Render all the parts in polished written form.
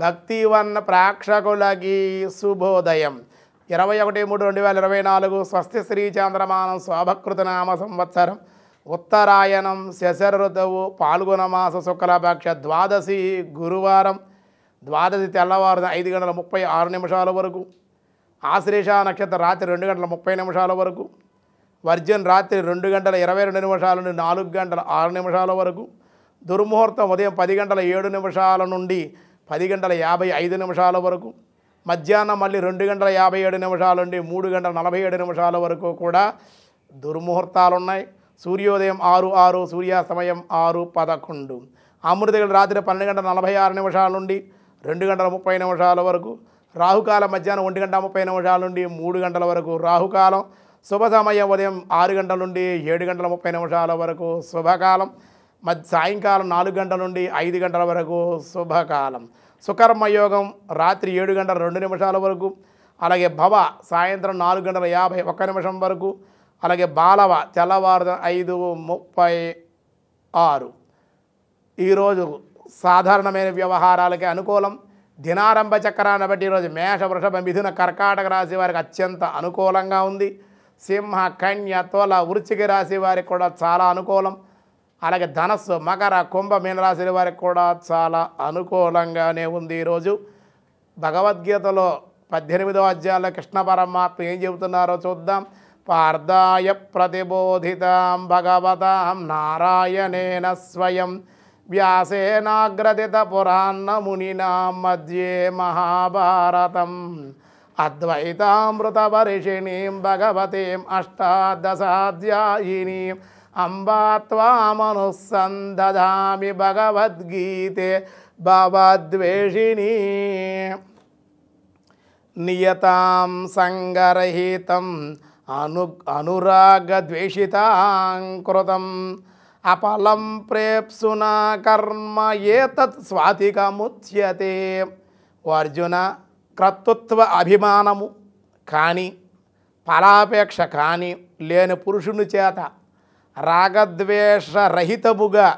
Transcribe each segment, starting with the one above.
భక్తివన్న ప్రేక్షకులకి శుభోదయం. 21/3/2024 స్వస్తి శ్రీ చాంద్రమానం శోభకృతనామ సంవత్సరం ఉత్తరాయణం శశర ఋతువు పాల్గొన మాస శుక్లపక్ష ద్వాదశి గురువారం. ద్వాదశి తెల్లవారు 5:36 వరకు, ఆశ్లేష నక్షత్రం రాత్రి 2:30 వరకు, వర్జన్ రాత్రి 2:22 నుండి 4:06 వరకు, దుర్ముహూర్తం ఉదయం 10:07 నుండి 10:55 వరకు, మధ్యాహ్నం మళ్ళీ 2:57 నుండి 3:47 వరకు కూడా దుర్ముహూర్తాలు ఉన్నాయి. సూర్యోదయం 6:06, సూర్యాస్తమయం 6:11. అమృతగల రాత్రి 12:46 నుండి 2:30 వరకు, రాహుకాలం మధ్యాహ్నం 1:30 నుండి 3 గంటల వరకు రాహుకాలం. శుభ సమయం ఉదయం 6 గంటల నుండి 7:30 వరకు శుభకాలం. సాయంకాలం 4 గంటల నుండి 5 గంటల వరకు శుభకాలం. సుకర్మయోగం రాత్రి 7:02 వరకు, అలాగే భవ సాయంత్రం 4:51 వరకు, అలాగే బాలవ తెల్లవారు 5:36. ఈరోజు సాధారణమైన వ్యవహారాలకి అనుకూలం. దినారంభ చక్రాన్ని బట్టి ఈరోజు మేష, వృషభ, మిథున, కర్కాటక రాశి వారికి అత్యంత అనుకూలంగా ఉంది. సింహ, కన్య, తుల, వృశ్చిక రాశి వారికి కూడా చాలా అనుకూలం. అలాగే ధనస్సు, మకర, కుంభ, మీనరాశి వారికి కూడా చాలా అనుకూలంగానే ఉంది. ఈరోజు భగవద్గీతలో 18వ అధ్యాయంలో కృష్ణ పరమాత్మ ఏం చెబుతున్నారో చూద్దాం. పార్థాయ ప్రతిబోధితాం భగవతాం నారాయణేన స్వయం వ్యాసేనాగ్రథిత పురాణ మునినా మధ్యే మహాభారతం అద్వైతామృత పరిషిణీం భగవతీం అష్టాదశాధ్యాయినీం అంబా త్వామనుసందధామి భగవద్గీతే భవద్వేషిణీ నియతాం సంగరహితం అనురాగద్వేషితాంకృతం అపలం ప్రేప్సునా కర్మ ఏతత్ స్వాతికముచ్యతే. ఓ అర్జున, కర్తృత్వ అభిమానము కానీ ఫలాపేక్ష కానీ లేని పురుషుని చేత రాగద్వేషరహితముగా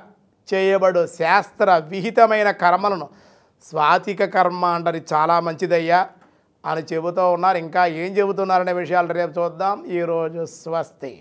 చేయబడు శాస్త్ర విహితమైన కర్మలను స్వాతిక కర్మ అంటారు. చాలా మంచిదయ్యా అని చెబుతూ ఉన్నారు. ఇంకా ఏం చెబుతున్నారనే విషయాలు రేపు చూద్దాం. ఈరోజు స్వస్తి.